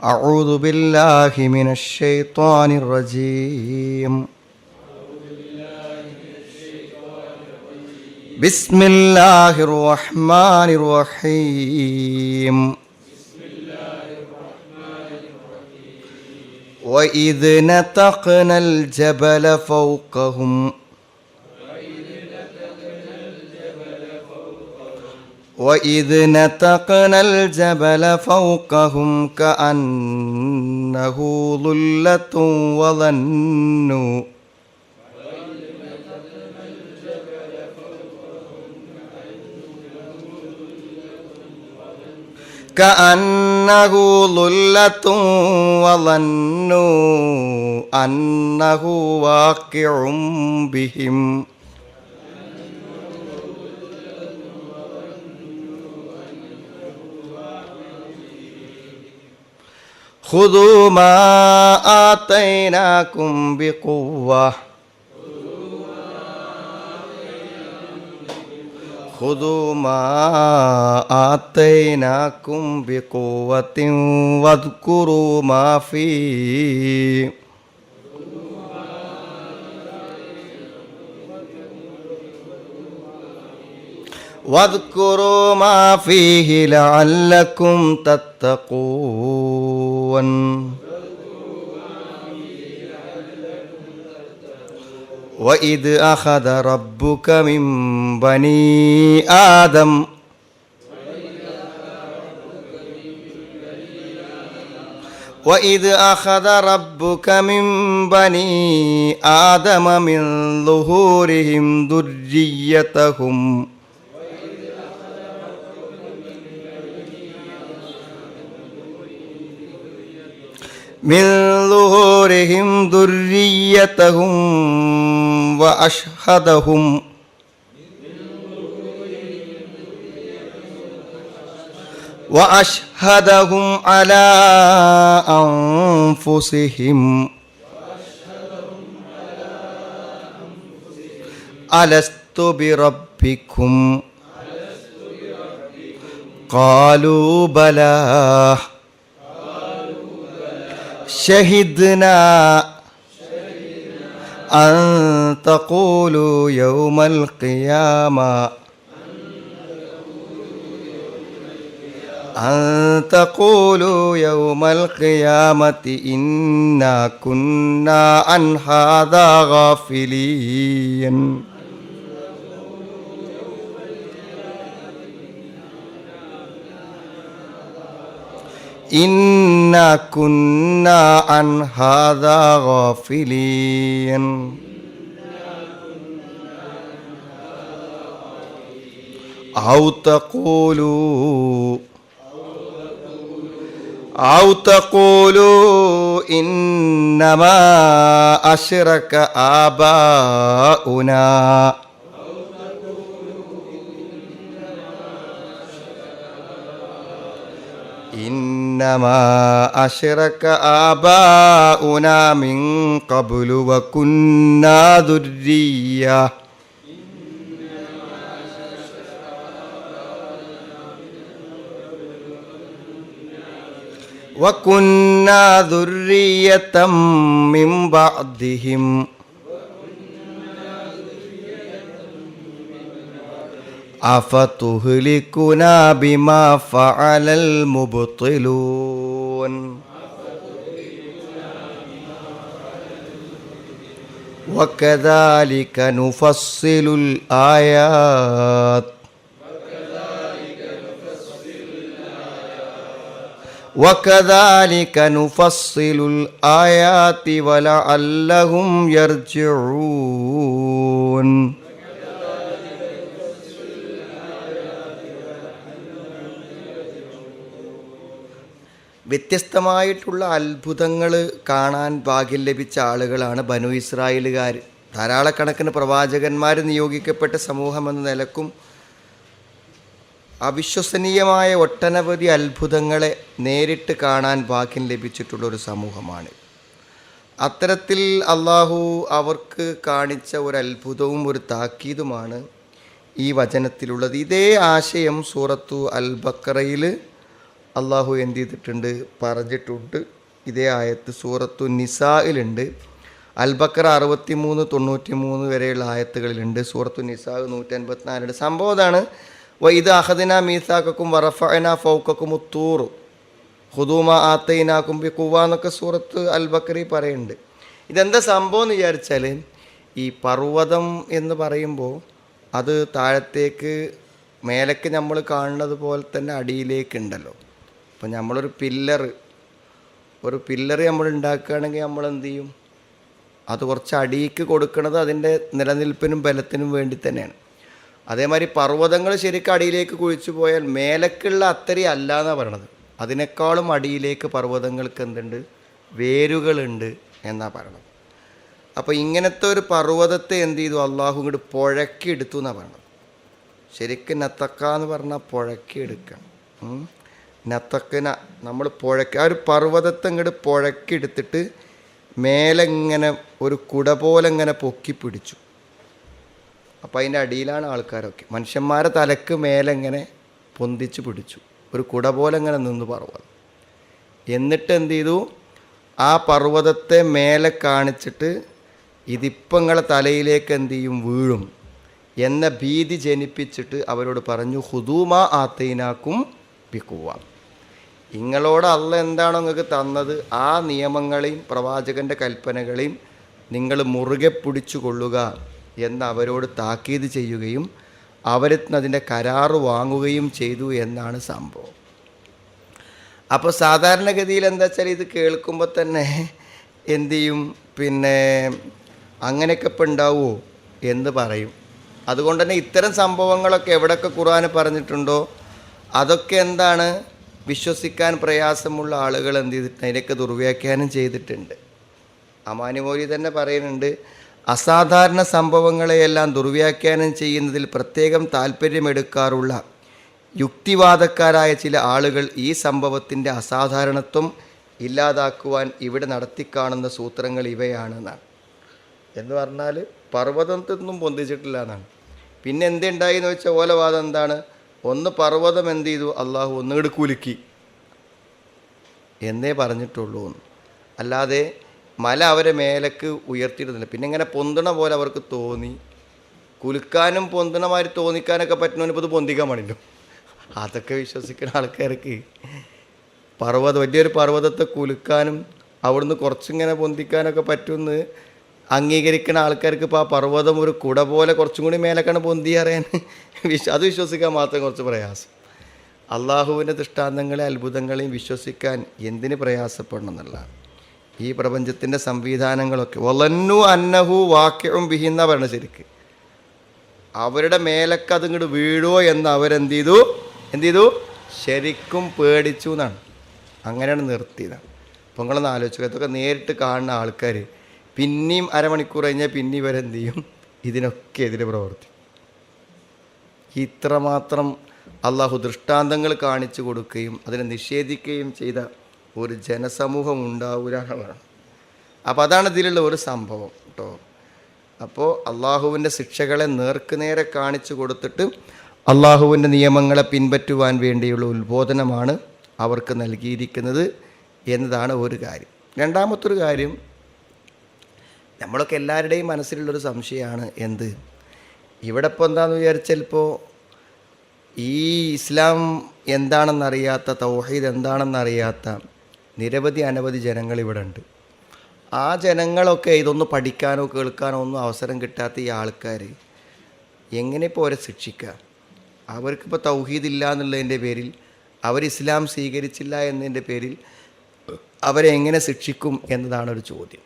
أعوذ بالله من الشيطان الرجيم. بسم الله الرحمن الرحيم. وإذ نتقنا الجبل فوقهم كأنه ظلة وظنوا أنه واقع بهم خذوا ما آتيناكم بقوة واذكروا ما فيه لعلكم تتقون. وإذ أخذ ربك من بني آدم من ظهورهم ذريتهم وأشهدهم على أنفسهم ألست بربكم قالوا بلى شهدنا أن تقولوا يوم القيامة إنا كنا عن هذا غافلين. إنا كنا عن هذا غافلين. أو تقولوا إنما أشرك آباؤنا من قبل وكنا ذرية من بعدهم أفتهلكنا بما فعل المبطلون. وكذلك نفصل الآيات ولعلهم يرجعون. വ്യത്യസ്തമായിട്ടുള്ള അത്ഭുതങ്ങൾ കാണാൻ ഭാഗ്യം ലഭിച്ച ആളുകളാണ് ബനു ഇസ്രായേലുകാർ. ധാരാളക്കണക്കിന് പ്രവാചകന്മാർ നിയോഗിക്കപ്പെട്ട സമൂഹമെന്ന നിലക്കും അവിശ്വസനീയമായ ഒട്ടനവധി അത്ഭുതങ്ങളെ നേരിട്ട് കാണാൻ ഭാഗ്യം ലഭിച്ചിട്ടുള്ളൊരു സമൂഹമാണ്. അത്തരത്തിൽ അള്ളാഹു അവർക്ക് കാണിച്ച ഒരു അത്ഭുതവും ഒരു താക്കീതുമാണ് ഈ വചനത്തിലുള്ളത്. ഇതേ ആശയം സൂറത്തു അൽ ബഖറയിൽ അള്ളാഹു എന്ത് ചെയ്തിട്ടുണ്ട്, പറഞ്ഞിട്ടുണ്ട്. ഇതേ ആയത്ത് സൂറത്തു നിസായിലുണ്ട്. അൽബക്കറ 63, 93 വരെയുള്ള ആയത്തുകളിലുണ്ട്. സൂറത്തു നിസാ 154 സംഭവം അതാണ്. ഇത് അഹദിന മീസാക്കും വറഫഅന ഫൗക്കക്കും തൂർ ഹുദൂമ ആത്തൈനാക്കും ബി കുവ എന്നൊക്കെ സൂറത്ത് അൽബക്കറി പറയുന്നുണ്ട്. ഇതെന്താ സംഭവം എന്ന് വിചാരിച്ചാൽ, ഈ പർവ്വതം എന്ന് പറയുമ്പോൾ അത് താഴത്തേക്ക് മേലേക്ക് നമ്മൾ കാണുന്നത് പോലെ തന്നെ അടിയിലേക്കുണ്ടല്ലോ. അപ്പം നമ്മളൊരു പില്ലർ നമ്മൾ ഉണ്ടാക്കുകയാണെങ്കിൽ നമ്മൾ എന്ത് ചെയ്യും, അത് കുറച്ച് അടിയിക്ക് കൊടുക്കുന്നത് അതിൻ്റെ നിലനിൽപ്പിനും ബലത്തിനും വേണ്ടി തന്നെയാണ്. അതേമാതിരി പർവ്വതങ്ങൾ ശരിക്കും അടിയിലേക്ക് കുഴിച്ചു പോയാൽ മേലക്കുള്ള അത്തരി അല്ല എന്നാണ് പറയണത്. അതിനേക്കാളും അടിയിലേക്ക് പർവ്വതങ്ങൾക്ക് എന്തുണ്ട്, വേരുകളുണ്ട് എന്നാണ് പറയണത്. അപ്പോൾ ഇങ്ങനത്തെ ഒരു പർവ്വതത്തെ എന്ത് ചെയ്തു, അള്ളാഹു ഇങ്ങോട്ട് പുഴക്കിയെടുത്തു എന്നാണ് പറയണത്. ശരിക്കും നത്തക്ക എന്ന് പറഞ്ഞാൽ പുഴക്കിയെടുക്കണം. നത്തക്കന നമ്മൾ ആ ഒരു പർവ്വതത്തെ ഇങ്ങോട്ട് പുഴക്കിയെടുത്തിട്ട് മേലെ ഇങ്ങനെ ഒരു കുട പോലെ ഇങ്ങനെ പൊക്കി പിടിച്ചു. അപ്പോൾ അതിൻ്റെ അടിയിലാണ് ആൾക്കാരൊക്കെ. മനുഷ്യന്മാരെ തലക്ക് മേലെ ഇങ്ങനെ പൊന്തിച്ച് പിടിച്ചു, ഒരു കുട പോലെ ഇങ്ങനെ നിന്ന് പർവ്വതം. എന്നിട്ട് എന്ത് ചെയ്തു, ആ പർവ്വതത്തെ മേലെ കാണിച്ചിട്ട് ഇതിപ്പം നിങ്ങളെ തലയിലേക്ക് എന്ത് ചെയ്യും, വീഴും എന്ന ഭീതി ജനിപ്പിച്ചിട്ട് അവരോട് പറഞ്ഞു, ഹുദൂമ ആത്തൈനാക്കും ബിക്കുവ, നിങ്ങളോട് അള്ള എന്താണോ നിങ്ങൾക്ക് തന്നത് ആ നിയമങ്ങളെയും പ്രവാചകൻ്റെ കൽപ്പനകളെയും നിങ്ങൾ മുറുകെ പിടിച്ചു കൊള്ളുക എന്ന് അവരോട് താക്കീത് ചെയ്യുകയും അവരിൽ അതിൻ്റെ കരാറ് വാങ്ങുകയും ചെയ്തു എന്നാണ് സംഭവം. അപ്പോൾ സാധാരണഗതിയിൽ എന്താ വെച്ചാൽ ഇത് കേൾക്കുമ്പോൾ തന്നെ എന്തു ചെയ്യും, പിന്നെ അങ്ങനെയൊക്കെ ഇപ്പം ഉണ്ടാവുമോ എന്ന് പറയും. അതുകൊണ്ട് തന്നെ ഇത്തരം സംഭവങ്ങളൊക്കെ എവിടെയൊക്കെ ഖുർആൻ പറഞ്ഞിട്ടുണ്ടോ അതൊക്കെ എന്താണ്, വിശ്വസിക്കാൻ പ്രയാസമുള്ള ആളുകൾ എന്ത് ചെയ്തിട്ടുണ്ട്, അതിനൊക്കെ ദുർവ്യാഖ്യാനം ചെയ്തിട്ടുണ്ട്. അമാനിമൗലി തന്നെ പറയുന്നുണ്ട്, അസാധാരണ സംഭവങ്ങളെയെല്ലാം ദുർവ്യാഖ്യാനം ചെയ്യുന്നതിൽ പ്രത്യേകം താല്പര്യമെടുക്കാറുള്ള യുക്തിവാദക്കാരായ ചില ആളുകൾ ഈ സംഭവത്തിൻ്റെ അസാധാരണത്വം ഇല്ലാതാക്കുവാൻ ഇവിടെ നടത്തിക്കാണുന്ന സൂത്രങ്ങൾ ഇവയാണെന്നാണ്. എന്ന് പറഞ്ഞാൽ പർവ്വതത്തൊന്നും പൊന്തിച്ചിട്ടില്ല എന്നാണ്. പിന്നെ എന്തുണ്ടായി എന്ന് വെച്ചാൽ ഓലവാദം എന്താണ്, ഒന്ന് പർവ്വതം എന്ത് ചെയ്തു, അള്ളാഹു ഒന്നുകൂടി കുലുക്കി എന്നേ പറഞ്ഞിട്ടുള്ളൂ. അല്ലാതെ മല അവരെ മേലേക്ക് ഉയർത്തിയിടുന്നില്ല. പിന്നെ ഇങ്ങനെ പൊന്തണ പോലെ അവർക്ക് തോന്നി. കുലുക്കാനും പൊന്തണമാതിരി തോന്നിക്കാനൊക്കെ പറ്റണമെന്ന് ഇപ്പോൾ ഇത് പൊന്തിക്കാൻ പാടില്ലോ. അതൊക്കെ വിശ്വസിക്കുന്ന ആൾക്കാർക്ക് വലിയൊരു പർവ്വതത്തെ കുലുക്കാനും അവിടുന്ന് കുറച്ചിങ്ങനെ പൊന്തിക്കാനൊക്കെ പറ്റുമെന്ന് അംഗീകരിക്കുന്ന ആൾക്കാർക്ക് ഇപ്പോൾ ആ പർവ്വതം ഒരു കുട പോലെ കുറച്ചും കൂടി മേലേക്കാണ് പൊന്തി അറിയാൻ അത് വിശ്വസിക്കാൻ മാത്രം കുറച്ച് പ്രയാസം. അള്ളാഹുവിൻ്റെ ദൃഷ്ടാന്തങ്ങളെ അത്ഭുതങ്ങളെയും വിശ്വസിക്കാൻ എന്തിന് പ്രയാസപ്പെടണം എന്നുള്ളതാണ്. ഈ പ്രപഞ്ചത്തിൻ്റെ സംവിധാനങ്ങളൊക്കെ വലന്നു അന്നഹു വാക്യവും ബിഹിന്ന പറയണ ശരിക്ക് അവരുടെ മേലക്ക് അതിങ്ങോട്ട് വീഴുമോ എന്ന് അവരെന്ത് ചെയ്തു ശരിക്കും പേടിച്ചു എന്നാണ്. അങ്ങനെയാണ് നിർത്തിയതാണ്. അപ്പോൾ നിങ്ങളൊന്ന് ആലോചിക്കുക, ഇതൊക്കെ നേരിട്ട് കാണുന്ന ആൾക്കാർ പിന്നെയും അരമണിക്കൂർ കഴിഞ്ഞാൽ പിന്നെ ഇവരെന്ത് ചെയ്യും, ഇതിനൊക്കെ എതിരെ പ്രവർത്തിക്കും. ഇത്രമാത്രം അള്ളാഹു ദൃഷ്ടാന്തങ്ങൾ കാണിച്ചു കൊടുക്കുകയും അതിനെ നിഷേധിക്കുകയും ചെയ്ത ഒരു ജനസമൂഹം ഉണ്ടാവില്ല. അപ്പോൾ അതാണ് ഇതിലുള്ള ഒരു സംഭവം കേട്ടോ. അപ്പോൾ അള്ളാഹുവിൻ്റെ ശിക്ഷകളെ നേർക്കുനേരെ കാണിച്ചു കൊടുത്തിട്ട് അള്ളാഹുവിൻ്റെ നിയമങ്ങളെ പിൻപറ്റുവാൻ വേണ്ടിയുള്ള ഉത്ബോധനമാണ് അവർക്ക് നൽകിയിരിക്കുന്നത് എന്നതാണ് ഒരു കാര്യം. രണ്ടാമത്തൊരു കാര്യം, നമ്മളൊക്കെ എല്ലാവരുടെയും മനസ്സിലുള്ളൊരു സംശയമാണ് എന്ത്, ഇവിടെ ഇപ്പോൾ എന്താണെന്ന് വിചാരിച്ചാൽ ഇപ്പോൾ ഈ ഇസ്ലാം എന്താണെന്നറിയാത്ത, തൗഹീദ് എന്താണെന്നറിയാത്ത അനവധി ജനങ്ങൾ ഇവിടെ ഉണ്ട്. ആ ജനങ്ങളൊക്കെ ഇതൊന്ന് പഠിക്കാനോ കേൾക്കാനോ ഒന്നും അവസരം കിട്ടാത്ത ഈ ആൾക്കാർ എങ്ങനെ ഇപ്പോൾ അവരെ ശിക്ഷിക്കുക? അവർക്കിപ്പോൾ തൗഹീദ് ഇല്ല എന്നുള്ളതിൻ്റെ പേരിൽ, അവർ ഇസ്ലാം സ്വീകരിച്ചില്ല എന്നതിൻ്റെ പേരിൽ അവരെ എങ്ങനെ ശിക്ഷിക്കും എന്നതാണ് ഒരു ചോദ്യം.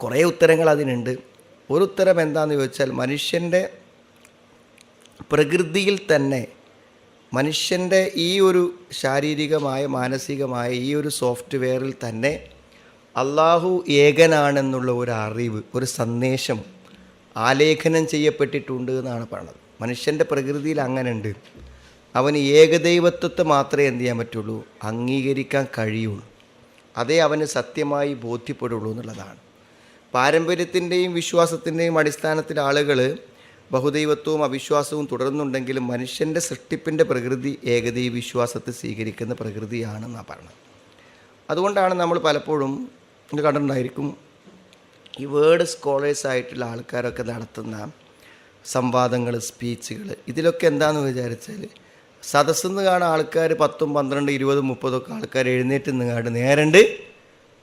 കുറേ ഉത്തരങ്ങൾ അതിനുണ്ട്. ഒരു ഉത്തരം എന്താണെന്ന് ചോദിച്ചാൽ, മനുഷ്യൻ്റെ പ്രകൃതിയിൽ തന്നെ മനുഷ്യൻ്റെ ഈ ഒരു ശാരീരികമായ മാനസികമായ ഈ ഒരു സോഫ്റ്റ്വെയറിൽ തന്നെ അള്ളാഹു ഏകനാണെന്നുള്ള ഒരു അറിവ്, ഒരു സന്ദേശം ആലേഖനം ചെയ്യപ്പെട്ടിട്ടുണ്ട് എന്നാണ് പറയുന്നത്. മനുഷ്യൻ്റെ പ്രകൃതിയിൽ അങ്ങനെ ഉണ്ട്. അവന് ഏകദൈവത്വത്തെ മാത്രമേ എന്ത് ചെയ്യാൻ പറ്റുള്ളൂ, അംഗീകരിക്കാൻ കഴിയുള്ളൂ. അതേ അവന് സത്യമായി ബോധ്യപ്പെടുള്ളൂ എന്നുള്ളതാണ്. പാരമ്പര്യത്തിൻ്റെയും വിശ്വാസത്തിൻ്റെയും അടിസ്ഥാനത്തിൽ ആളുകൾ ബഹുദൈവത്വവും അവിശ്വാസവും തുടരുന്നുണ്ടെങ്കിലും മനുഷ്യൻ്റെ സൃഷ്ടിപ്പിൻ്റെ പ്രകൃതി ഏകദൈവ വിശ്വാസത്തെ സ്വീകരിക്കുന്ന പ്രകൃതിയാണെന്നാണ് പറഞ്ഞത്. അതുകൊണ്ടാണ് നമ്മൾ പലപ്പോഴും ഇത് കണ്ടിട്ടുണ്ടായിരിക്കും, ഈ വേർഡ് സ്കോളേഴ്സായിട്ടുള്ള ആൾക്കാരൊക്കെ നടത്തുന്ന സംവാദങ്ങൾ, സ്പീച്ചുകൾ, ഇതിലൊക്കെ എന്താണെന്ന് വിചാരിച്ചാൽ സദസ്സെന്ന് കാണാൻ ആൾക്കാർ 10, 12, 20, 30 ഒക്കെ ആൾക്കാർ എഴുന്നേറ്റ് നിങ്ങാണ്ട് നേരണ്ട്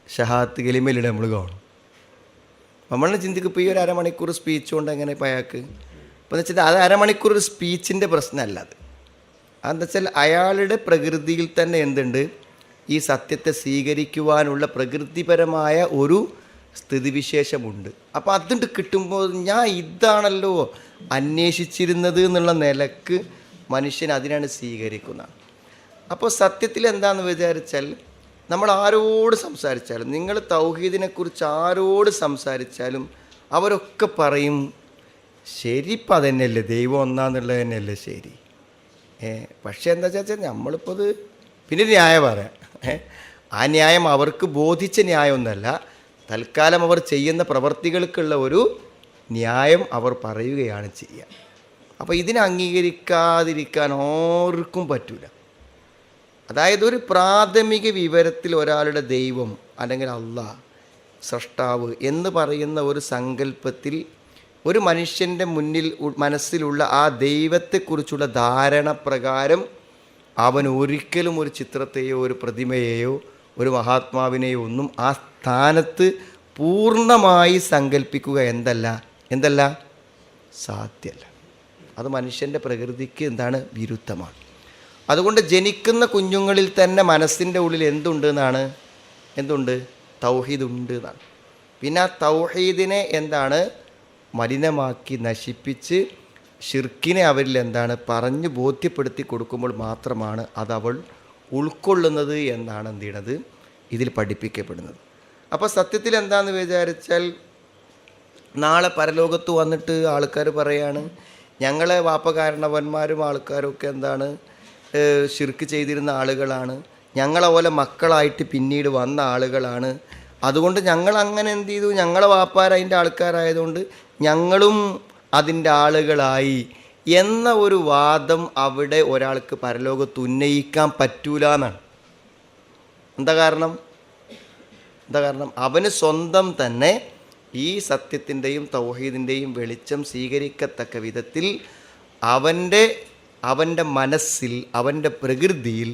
ഷഹാത്ത് ഗലിമയിലിടെ നമ്മൾ കാണും. നമ്മളെ ചിന്തിക്കും, ഇപ്പോൾ ഈ ഒരു അരമണിക്കൂർ സ്പീച്ച് കൊണ്ട് എങ്ങനെ ഇപ്പോൾ അയാൾക്ക് ഇപ്പോൾ എന്ന് വെച്ചാൽ അത് അരമണിക്കൂർ ഒരു സ്പീച്ചിൻ്റെ പ്രശ്നമല്ല. അതെന്താ വെച്ചാൽ അയാളുടെ പ്രകൃതിയിൽ തന്നെ എന്തുണ്ട്, ഈ സത്യത്തെ സ്വീകരിക്കുവാനുള്ള പ്രകൃതിപരമായ ഒരു സ്ഥിതിവിശേഷമുണ്ട്. അപ്പോൾ അതുകൊണ്ട് കിട്ടുമ്പോൾ ഞാൻ ഇതാണല്ലോ അന്വേഷിച്ചിരുന്നത് എന്നുള്ള നിലക്ക് മനുഷ്യൻ അതിനാണ് സ്വീകരിക്കുന്നത്. അപ്പോൾ സത്യത്തിൽ എന്താണെന്ന് വിചാരിച്ചാൽ നമ്മൾ ആരോട് സംസാരിച്ചാലും, നിങ്ങൾ തൗഹീദിനെക്കുറിച്ച് ആരോട് സംസാരിച്ചാലും അവരൊക്കെ പറയും ശരി, ഇപ്പം അതന്നെയല്ലേ ദൈവം ഒന്നാന്നുള്ളത് തന്നെയല്ലേ ശരി. പക്ഷേ എന്താ വെച്ചാൽ നമ്മളിപ്പോൾ അത് പിന്നെ ന്യായം പറയാം. ആ ന്യായം അവർക്ക് ബോധിച്ച ന്യായമൊന്നുമല്ല, തൽക്കാലം അവർ ചെയ്യുന്ന പ്രവർത്തികൾക്കുള്ള ഒരു ന്യായം അവർ പറയുകയാണ് ചെയ്യുക. അപ്പോൾ ഇതിനെ അംഗീകരിക്കാതിരിക്കാൻ ആർക്കും പറ്റില്ല. അതായത് ഒരു പ്രാഥമിക വിവരത്തിൽ ഒരാളുടെ ദൈവം അല്ലെങ്കിൽ അള്ളാഹ്, സ്രഷ്ടാവ് എന്ന് പറയുന്ന ഒരു സങ്കല്പത്തിൽ ഒരു മനുഷ്യൻ്റെ മുന്നിൽ മനസ്സിലുള്ള ആ ദൈവത്തെക്കുറിച്ചുള്ള ധാരണ പ്രകാരം അവൻ ഒരിക്കലും ഒരു ചിത്രത്തെയോ ഒരു പ്രതിമയെയോ ഒരു മഹാത്മാവിനെയോ ഒന്നും ആ സ്ഥാനത്ത് പൂർണ്ണമായി സങ്കല്പിക്കുക എന്തല്ല സാധ്യമല്ല. അത് മനുഷ്യൻ്റെ പ്രകൃതിക്ക് വിരുദ്ധമാണ്. അതുകൊണ്ട് ജനിക്കുന്ന കുഞ്ഞുങ്ങളിൽ തന്നെ മനസ്സിൻ്റെ ഉള്ളിൽ എന്തുണ്ട് തൗഹീദ് ഉണ്ട് എന്നാണ്. പിന്നെ ആ തൗഹീദിനെ മലിനമാക്കി നശിപ്പിച്ച് ഷിർക്കിനെ അവരിൽ പറഞ്ഞ് ബോധ്യപ്പെടുത്തി കൊടുക്കുമ്പോൾ മാത്രമാണ് അതവൾ ഉൾക്കൊള്ളുന്നത് എന്നാണ് ഇതിൽ പഠിപ്പിക്കപ്പെടുന്നത്. അപ്പോൾ സത്യത്തിൽ എന്താണെന്ന് വിചാരിച്ചാൽ നാളെ പരലോകത്ത് വന്നിട്ട് ആൾക്കാർ പറയാണ്, ഞങ്ങളെ വാപ്പകാരണവന്മാരും ആൾക്കാരൊക്കെ ഷിർക്ക് ചെയ്തിരുന്ന ആളുകളാണ്, ഞങ്ങളെ പോലെ മക്കളായിട്ട് പിന്നീട് വന്ന ആളുകളാണ്, അതുകൊണ്ട് ഞങ്ങൾ അങ്ങനെ എന്ത് ചെയ്തു, ഞങ്ങളെ വാപ്പാർ അതിൻ്റെ ആൾക്കാരായതുകൊണ്ട് ഞങ്ങളും അതിൻ്റെ ആളുകളായി എന്ന ഒരു വാദം അവിടെ ഒരാൾക്ക് പരലോകത്ത് ഉന്നയിക്കാൻ പറ്റൂല എന്നാണ്. എന്താ കാരണം അവന് സ്വന്തം തന്നെ ഈ സത്യത്തിൻ്റെയും തൗഹീദിൻ്റെയും വെളിച്ചം സ്വീകരിക്കത്തക്ക വിധത്തിൽ അവൻ്റെ മനസ്സിൽ, അവൻ്റെ പ്രകൃതിയിൽ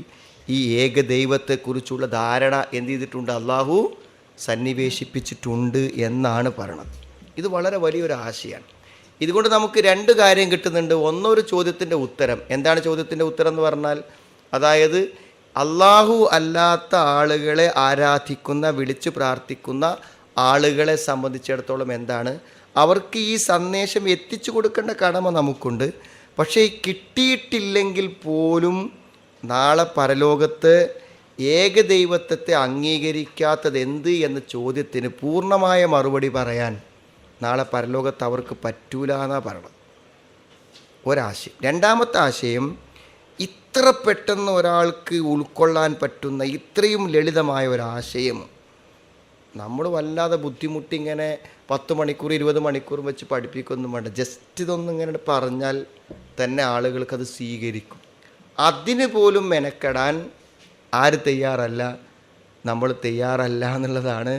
ഈ ഏകദൈവത്തെക്കുറിച്ചുള്ള ധാരണ എന്ത് ചെയ്തിട്ടുണ്ട്, അള്ളാഹു സന്നിവേശിപ്പിച്ചിട്ടുണ്ട് എന്നാണ് പറയണത്. ഇത് വളരെ വലിയൊരു ആശയമാണ്. ഇതുകൊണ്ട് നമുക്ക് 2 കാര്യം കിട്ടുന്നുണ്ട്. ഒന്നൊരു ചോദ്യത്തിൻ്റെ ഉത്തരം. എന്താണ് ചോദ്യത്തിൻ്റെ ഉത്തരം എന്ന് പറഞ്ഞാൽ, അതായത് അള്ളാഹു അല്ലാത്ത ആളുകളെ ആരാധിക്കുന്ന, വിളിച്ചു പ്രാർത്ഥിക്കുന്ന ആളുകളെ സംബന്ധിച്ചിടത്തോളം അവർക്ക് ഈ സന്ദേശം എത്തിച്ചു കൊടുക്കേണ്ട കടമ നമുക്കുണ്ട്. പക്ഷേ കിട്ടിയിട്ടില്ലെങ്കിൽ പോലും നാളെ പരലോകത്ത് ഏകദൈവത്വത്തെ അംഗീകരിക്കാത്തത് എന്ത് എന്ന ചോദ്യത്തിന് പൂർണ്ണമായ മറുപടി പറയാൻ നാളെ പരലോകത്ത് അവർക്ക് പറ്റൂല എന്നാണ് പറയണത്. ഒരാശയം. രണ്ടാമത്തെ ആശയം, ഇത്ര പെട്ടെന്ന് ഒരാൾക്ക് ഉൾക്കൊള്ളാൻ പറ്റുന്ന ഇത്രയും ലളിതമായ ഒരാശയം നമ്മൾ വല്ലാതെ ബുദ്ധിമുട്ടി ഇങ്ങനെ 10 മണിക്കൂർ 20 മണിക്കൂർ വെച്ച് പഠിപ്പിക്കൊന്നും വേണ്ട. ജസ്റ്റ് ഇതൊന്നും ഇങ്ങനെ പറഞ്ഞാൽ തന്നെ ആളുകൾക്കത് സ്വീകരിക്കും. അതിന് പോലും മെനക്കെടാൻ ആര് തയ്യാറല്ല? നമ്മൾ തയ്യാറല്ല എന്നുള്ളതാണ്.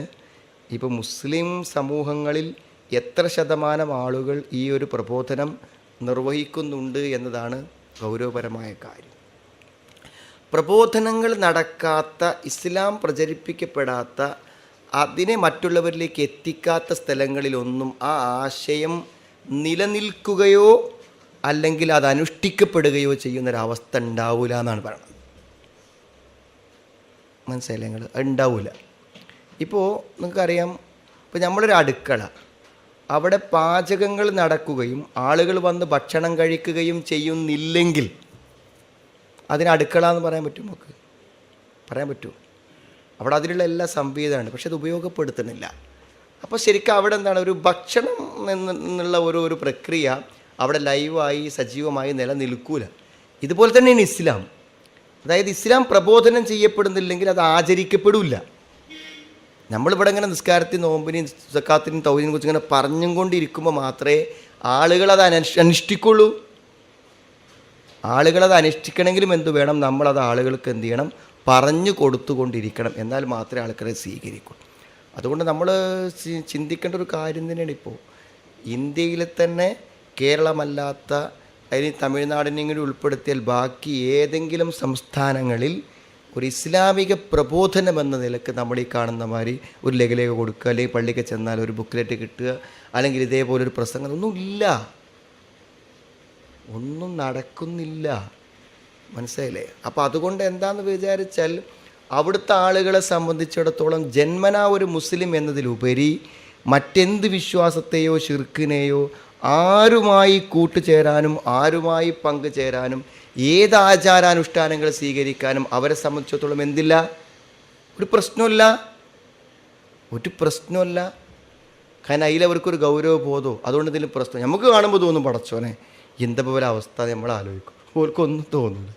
ഇപ്പോൾ മുസ്ലിം സമൂഹങ്ങളിൽ എത്ര ശതമാനം ആളുകൾ ഈ ഒരു പ്രബോധനം നിർവഹിക്കുന്നുണ്ട് എന്നതാണ് ഗൗരവപരമായ കാര്യം. പ്രബോധനങ്ങൾ നടക്കാത്ത, ഇസ്ലാം പ്രചരിപ്പിക്കപ്പെടാത്ത, അതിനെ മറ്റുള്ളവരിലേക്ക് എത്തിക്കാത്ത സ്ഥലങ്ങളിലൊന്നും ആ ആശയം നിലനിൽക്കുകയോ അല്ലെങ്കിൽ അത് അനുഷ്ഠിക്കപ്പെടുകയോ ചെയ്യുന്നൊരവസ്ഥ ഉണ്ടാവില്ല എന്നാണ് പറയുന്നത്. മനസ്സിലായില്ലേ നിങ്ങൾ? ഉണ്ടാവില്ല. ഇപ്പോൾ നിങ്ങൾക്കറിയാം, ഇപ്പോൾ നമ്മളൊരു അടുക്കള, അവിടെ പാചകങ്ങൾ നടക്കുകയും ആളുകൾ വന്ന് ഭക്ഷണം കഴിക്കുകയും ചെയ്യുന്നില്ലെങ്കിൽ അതിന് അടുക്കള എന്ന് പറയാൻ പറ്റും? നമുക്ക് പറയാൻ പറ്റുമോ? അവിടെ അതിലുള്ള എല്ലാ സംവിധാനമാണ്, പക്ഷെ അത് ഉപയോഗപ്പെടുത്തുന്നില്ല. അപ്പോൾ ശരിക്കും അവിടെ ഒരു ഭക്ഷണം എന്നുള്ള ഒരു പ്രക്രിയ അവിടെ ലൈവായി സജീവമായി നിലനിൽക്കൂല. ഇതുപോലെ തന്നെയാണ് ഇസ്ലാം. അതായത് ഇസ്ലാം പ്രബോധനം ചെയ്യപ്പെടുന്നില്ലെങ്കിൽ അത് ആചരിക്കപ്പെടില്ല. നമ്മളിവിടെ ഇങ്ങനെ നിസ്കാരത്തിനും നോമ്പിനെയും സക്കാത്തിനും തൗഹീദിനെ കുറിച്ച് ഇങ്ങനെ പറഞ്ഞും കൊണ്ടിരിക്കുമ്പോൾ മാത്രമേ ആളുകളത് അനുഷ്ഠിക്കുള്ളൂ. ആളുകളത് അനുഷ്ഠിക്കണമെങ്കിലും എന്തു വേണം? നമ്മളത് ആളുകൾക്ക് എന്ത് ചെയ്യണം? പറഞ്ഞു കൊടുത്തുകൊണ്ടിരിക്കണം. എന്നാൽ മാത്രമേ ആൾക്കാരെ സ്വീകരിക്കൂ. അതുകൊണ്ട് നമ്മൾ ചിന്തിക്കേണ്ട ഒരു കാര്യം തന്നെയാണ്. ഇപ്പോൾ ഇന്ത്യയിൽ തന്നെ കേരളമല്ലാത്ത, അതിന് തമിഴ്നാടിനെ കൂടി ഉൾപ്പെടുത്തിയാൽ ബാക്കി ഏതെങ്കിലും സംസ്ഥാനങ്ങളിൽ ഒരു ഇസ്ലാമിക പ്രബോധനം എന്ന നിലക്ക് നമ്മൾ ഈ കാണുന്ന മാതിരി ഒരു ലഘുലേഖ കൊടുക്കുക, അല്ലെങ്കിൽ പള്ളിക്ക് ചെന്നാൽ ഒരു ബുക്ക്ലെറ്റ് കിട്ടുക, അല്ലെങ്കിൽ ഇതേപോലൊരു പ്രസംഗം ഒന്നുമില്ല. ഒന്നും നടക്കുന്നില്ല. മനസ്സിലായില്ലേ? അപ്പോൾ അതുകൊണ്ട് എന്താണെന്ന് വിചാരിച്ചാൽ അവിടുത്തെ ആളുകളെ സംബന്ധിച്ചിടത്തോളം ജന്മനാ ഒരു മുസ്ലിം എന്നതിലുപരി മറ്റെന്ത് വിശ്വാസത്തെയോ ശിർക്കിനെയോ ആരുമായി കൂട്ടുചേരാനും ആരുമായി പങ്കുചേരാനും ഏത് ആചാരാനുഷ്ഠാനങ്ങൾ സ്വീകരിക്കാനും അവരെ സംബന്ധിച്ചിടത്തോളം എന്തില്ല? ഒരു പ്രശ്നമില്ല. ഒരു പ്രശ്നമല്ല. കാരണം അതിലവർക്കൊരു ഗൗരവബോധമോ അതുകൊണ്ട് എന്തെങ്കിലും പ്രശ്നം നമുക്ക് കാണുമ്പോൾ തോന്നും, പടച്ചോനെ എന്താ പോലെ അവസ്ഥ നമ്മൾ ആലോചിക്കും. അവർക്കൊന്നും തോന്നില്ല.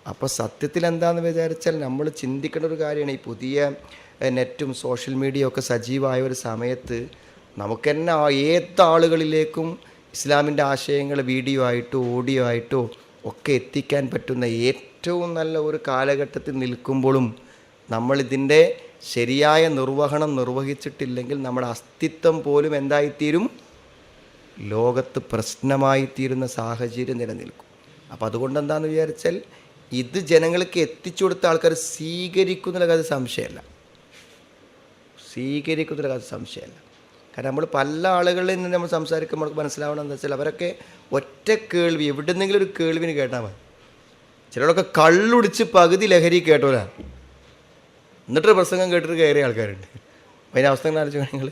അപ്പോൾ സത്യത്തിൽ എന്താണെന്ന് വിചാരിച്ചാൽ നമ്മൾ ചിന്തിക്കേണ്ട ഒരു കാര്യമാണ്. ഈ പുതിയ നെറ്റും സോഷ്യൽ മീഡിയ ഒക്കെ സജീവമായ ഒരു സമയത്ത് നമുക്ക് തന്നെ ഏതാളുകളിലേക്കും ഇസ്ലാമിൻ്റെ ആശയങ്ങൾ വീഡിയോ ആയിട്ടോ ഓഡിയോ ആയിട്ടോ ഒക്കെ എത്തിക്കാൻ പറ്റുന്ന ഏറ്റവും നല്ല ഒരു കാലഘട്ടത്തിൽ നിൽക്കുമ്പോഴും നമ്മളിതിൻ്റെ ശരിയായ നിർവഹണം നിർവഹിച്ചിട്ടില്ലെങ്കിൽ നമ്മുടെ അസ്തിത്വം പോലും എന്തായിത്തീരും? ലോകത്ത് പ്രശ്നമായിത്തീരുന്ന സാഹചര്യം നിലനിൽക്കും. അപ്പോൾ അതുകൊണ്ട് എന്താണെന്ന് വിചാരിച്ചാൽ ഇത് ജനങ്ങൾക്ക് എത്തിച്ചു കൊടുത്ത ആൾക്കാർ സ്വീകരിക്കുന്നുള്ള കാര്യം സംശയമല്ല. സ്വീകരിക്കുന്നുള്ള കാര്യം സംശയമല്ല. കാരണം നമ്മൾ പല ആളുകളിൽ നിന്ന് നമ്മൾ സംസാരിക്കുമ്പോൾ നമുക്ക് മനസ്സിലാവണമെന്ന് വെച്ചാൽ അവരൊക്കെ ഒറ്റ കേൾവി, എവിടെന്നെങ്കിലും ഒരു കേൾവിന് കേട്ടാൽ മതി. ചിലരൊക്കെ കള്ളുടിച്ച് പകുതി ലഹരി കേട്ടോരാണ്, എന്നിട്ടൊരു പ്രസംഗം കേട്ടിട്ട് കയറിയ ആൾക്കാരുണ്ട്. അതിൻ്റെ അവസ്ഥ കാണിച്ചു നിങ്ങൾ